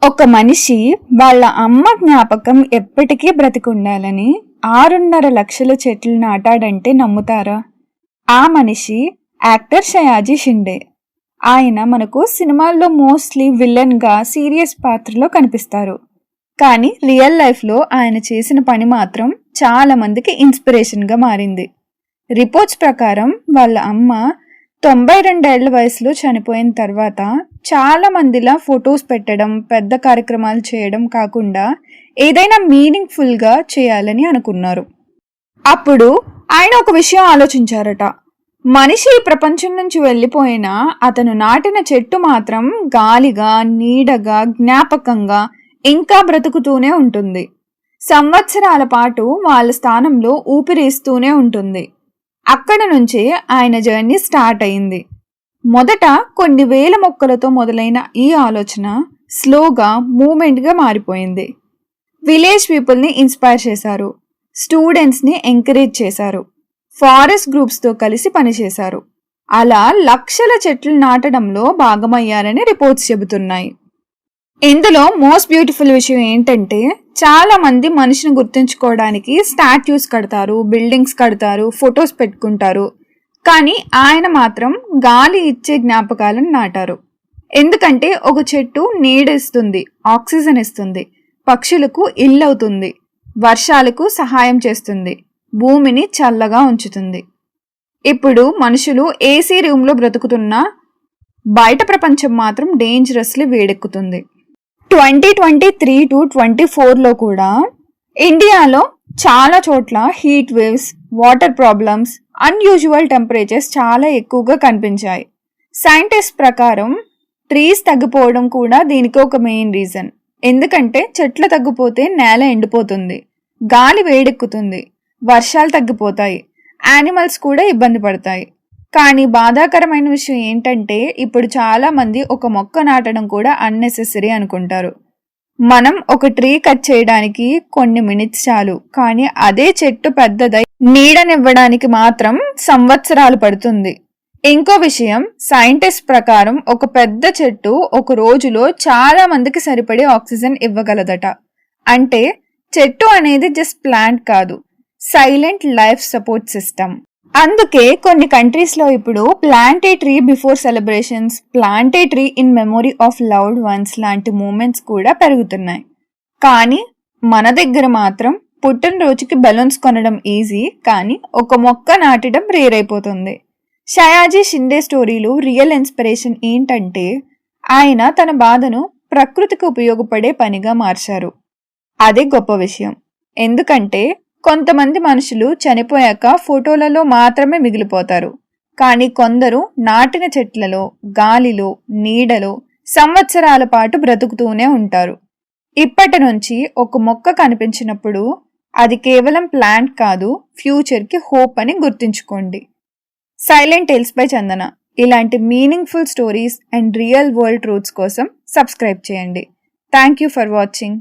ఒక మనిషి వాళ్ళ అమ్మ జ్ఞాపకం ఎప్పటికీ బ్రతికుండాలని 6.5 లక్షల చెట్లు నాటాడంటే నమ్ముతారా? ఆ మనిషి యాక్టర్ షయాజీ షిండే. ఆయన మనకు సినిమాల్లో మోస్ట్లీ విలన్గా సీరియస్ పాత్రలో కనిపిస్తారు. కానీ రియల్ లైఫ్లో ఆయన చేసిన పని మాత్రం చాలా మందికి ఇన్స్పిరేషన్గా మారింది. రిపోర్ట్స్ ప్రకారం వాళ్ళ అమ్మ 92 ఏళ్ల వయసులో చనిపోయిన తర్వాత చాలా మందిలా ఫొటోస్ పెట్టడం, పెద్ద కార్యక్రమాలు చేయడం కాకుండా ఏదైనా మీనింగ్ఫుల్గా చేయాలని అనుకున్నారు. అప్పుడు ఆయన ఒక విషయం ఆలోచించారట. మనిషి ఈ ప్రపంచం నుంచి వెళ్ళిపోయినా అతను నాటిన చెట్టు మాత్రం గాలిగా, నీడగా, జ్ఞాపకంగా ఇంకా బ్రతుకుతూనే ఉంటుంది. సంవత్సరాల పాటు వాళ్ళ స్థానంలో ఊపిరిస్తూనే ఉంటుంది. అక్కడ నుంచే ఆయన జర్నీ స్టార్ట్ అయింది. మొదట కొన్ని వేల మొక్కలతో మొదలైన ఈ ఆలోచన స్లోగా మూమెంట్గా మారిపోయింది. విలేజ్ పీపుల్ని ఇన్స్పైర్ చేశారు, స్టూడెంట్స్ని ఎంకరేజ్ చేశారు, ఫారెస్ట్ గ్రూప్స్తో కలిసి పనిచేశారు. అలా లక్షల చెట్లు నాటడంలో భాగమయ్యారని రిపోర్ట్స్ చెబుతున్నాయి. ఇందులో మోస్ట్ బ్యూటిఫుల్ విషయం ఏంటంటే చాలా మంది మనిషిని గుర్తుంచుకోవడానికి స్టాట్యూస్ కడతారు, బిల్డింగ్స్ కడతారు, ఫొటోస్ పెట్టుకుంటారు. కానీ ఆయన మాత్రం గాలి ఇచ్చే జ్ఞాపకాలను నాటారు. ఎందుకంటే ఒక చెట్టు నీడ ఇస్తుంది, ఆక్సిజన్ ఇస్తుంది, పక్షులకు ఇల్లు అవుతుంది, వర్షాలకు సహాయం చేస్తుంది, భూమిని చల్లగా ఉంచుతుంది. ఇప్పుడు మనుషులు ఏసీ రూమ్లో బ్రతుకుతున్నా బయట ప్రపంచం మాత్రం డేంజరస్లీ వేడెక్కుతుంది. 2023 to 24లో కూడా ఇండియాలో చాలా చోట్ల heat waves, water problems, unusual temperatures చాలా ఎక్కువగా కనిపించాయి. సైంటిస్ట్ ప్రకారం ట్రీస్ తగ్గిపోవడం కూడా దీనికి ఒక మెయిన్ రీజన్. ఎందుకంటే చెట్లు తగ్గిపోతే నేల ఎండిపోతుంది, గాలి వేడెక్కుతుంది, వర్షాలు తగ్గిపోతాయి, యానిమల్స్ కూడా ఇబ్బంది పడతాయి. కానీ బాధాకరమైన విషయం ఏంటంటే ఇప్పుడు చాలా మంది ఒక మొక్క నాటడం కూడా అన్నెసెసరీ అనుకుంటారు. మనం ఒక ట్రీ కట్ చేయడానికి కొన్ని మినిట్స్ చాలు, కానీ అదే చెట్టు పెద్దదై నీడనివ్వడానికి మాత్రం సంవత్సరాలు పడుతుంది. ఇంకో విషయం, సైంటిస్ట్ ప్రకారం ఒక పెద్ద చెట్టు ఒక రోజులో చాలా మందికి సరిపడే ఆక్సిజన్ ఇవ్వగలదట. అంటే చెట్టు అనేది జస్ట్ ప్లాంట్ కాదు, సైలెంట్ లైఫ్ సపోర్ట్ సిస్టమ్. అందుకే కొన్ని కంట్రీస్లో ఇప్పుడు plant A tree before celebrations, plant A tree in memory of loved ones లాంటి మూమెంట్స్ కూడా పెరుగుతున్నాయి. కానీ మన దగ్గర మాత్రం పుట్టినరోజుకి బెలూన్స్ కొనడం ఈజీ, కానీ ఒక మొక్క నాటడం రేర్ అయిపోతుంది. షయాజీ షిండే స్టోరీలో రియల్ ఇన్స్పిరేషన్ ఏంటంటే ఆయన తన బాధను ప్రకృతికి ఉపయోగపడే పనిగా మార్చారు. అదే గొప్ప విషయం. ఎందుకంటే కొంతమంది మనుషులు చనిపోయాక ఫోటోలలో మాత్రమే మిగిలిపోతారు. కానీ కొందరు నాటిన చెట్లలో, గాలిలో, నీడలో సంవత్సరాల పాటు బ్రతుకుతూనే ఉంటారు. ఇప్పటి నుంచి ఒక మొక్క కనిపించినప్పుడు అది కేవలం ప్లాంట్ కాదు, ఫ్యూచర్కి హోప్ అని గుర్తుంచుకోండి. సైలెంట్ టేల్స్ బై చందన ఇలాంటి meaningful stories and real world truths కోసం సబ్స్క్రైబ్ చేయండి. Thank you for watching.